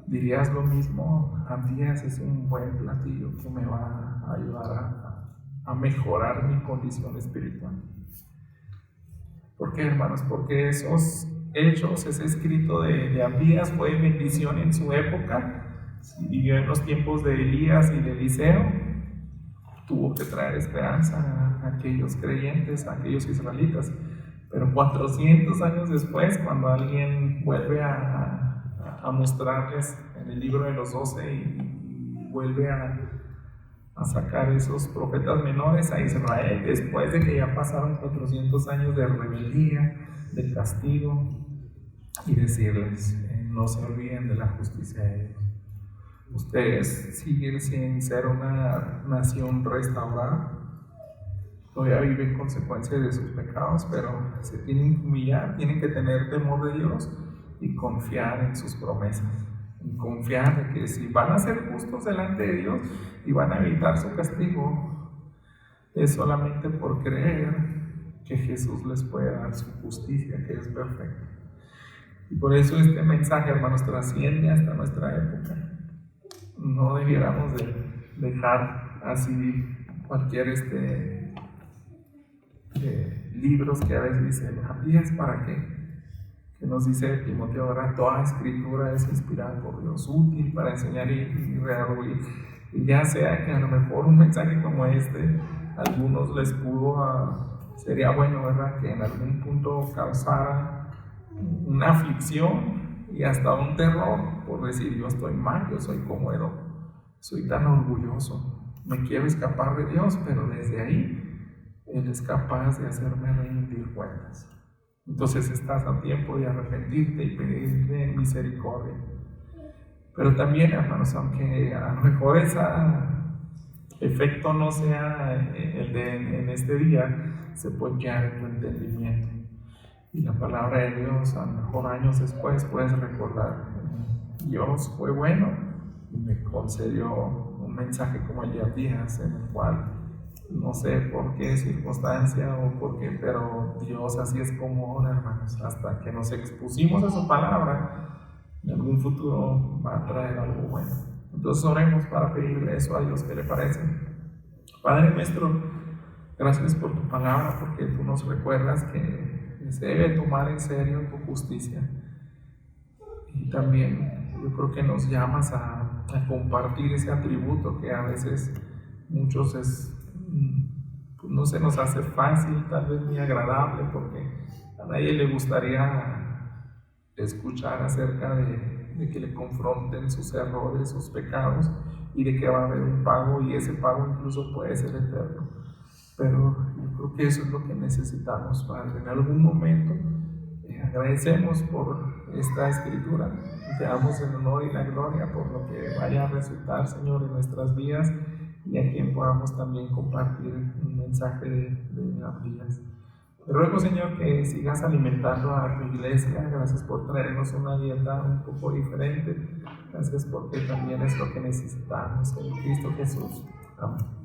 ¿Dirías lo mismo? Abdías es un buen platillo que me va a ayudar a mejorar mi condición espiritual. ¿Por qué, hermanos? Porque esos hechos, ese escrito de Abdías fue bendición en su época. Vivió en los tiempos de Elías y de Eliseo. Tuvo que traer esperanza a aquellos creyentes, a aquellos israelitas. Pero 400 años después, cuando alguien vuelve a mostrarles en el libro de los 12 y vuelve a a sacar esos profetas menores a Israel después de que ya pasaron 400 años de rebeldía, de castigo, y decirles, no se olviden de la justicia de Dios. Ustedes siguen sin ser una nación restaurada, todavía viven consecuencias de sus pecados, pero se tienen que humillar, tienen que tener temor de Dios y confiar en sus promesas. Y confiar en que si van a ser justos delante de Dios y van a evitar su castigo, es solamente por creer que Jesús les puede dar su justicia, que es perfecta. Y por eso este mensaje, hermanos, trasciende hasta nuestra época. No debiéramos de dejar así cualquier libros que a veces dicen, ¿es para qué? Que nos dice Timoteo, ahora toda escritura es inspirada por Dios, útil para enseñar y redarguir. Y ya sea que a lo mejor un mensaje como este, a algunos les sería bueno, ¿verdad? Que en algún punto causara una aflicción y hasta un terror por decir, yo estoy mal, yo soy como Edom, soy tan orgulloso, me quiero escapar de Dios, pero desde ahí Él es capaz de hacerme rendir cuentas. Entonces estás a tiempo de arrepentirte y pedirle misericordia. Pero también, hermanos, aunque a lo mejor ese efecto no sea el de en este día, se puede quedar en tu entendimiento. Y la palabra de Dios, a lo mejor años después, puedes recordar, Dios fue bueno y me concedió un mensaje como el de Abdías, en el cual no sé por qué circunstancia o por qué, pero Dios así es como ahora, hermanos, hasta que nos expusimos a su palabra, en algún futuro va a traer algo bueno. Entonces oremos para pedirle eso a Dios, ¿qué le parece? Padre nuestro, gracias por tu palabra, porque tú nos recuerdas que se debe tomar en serio tu justicia. Y también yo creo que nos llamas a compartir ese atributo que a veces muchos no se nos hace fácil, tal vez ni agradable, porque a nadie le gustaría escuchar acerca de que le confronten sus errores, sus pecados, y de que va a haber un pago, y ese pago incluso puede ser eterno. Pero yo creo que eso es lo que necesitamos, Padre. En algún momento agradecemos por esta escritura, te damos el honor y la gloria por lo que vaya a resultar, Señor, en nuestras vidas, y a quien podamos también compartir un mensaje de Abdías. Te ruego, Señor, que sigas alimentando a tu iglesia. Gracias por traernos una dieta un poco diferente. Gracias porque también es lo que necesitamos en Cristo Jesús. Amén.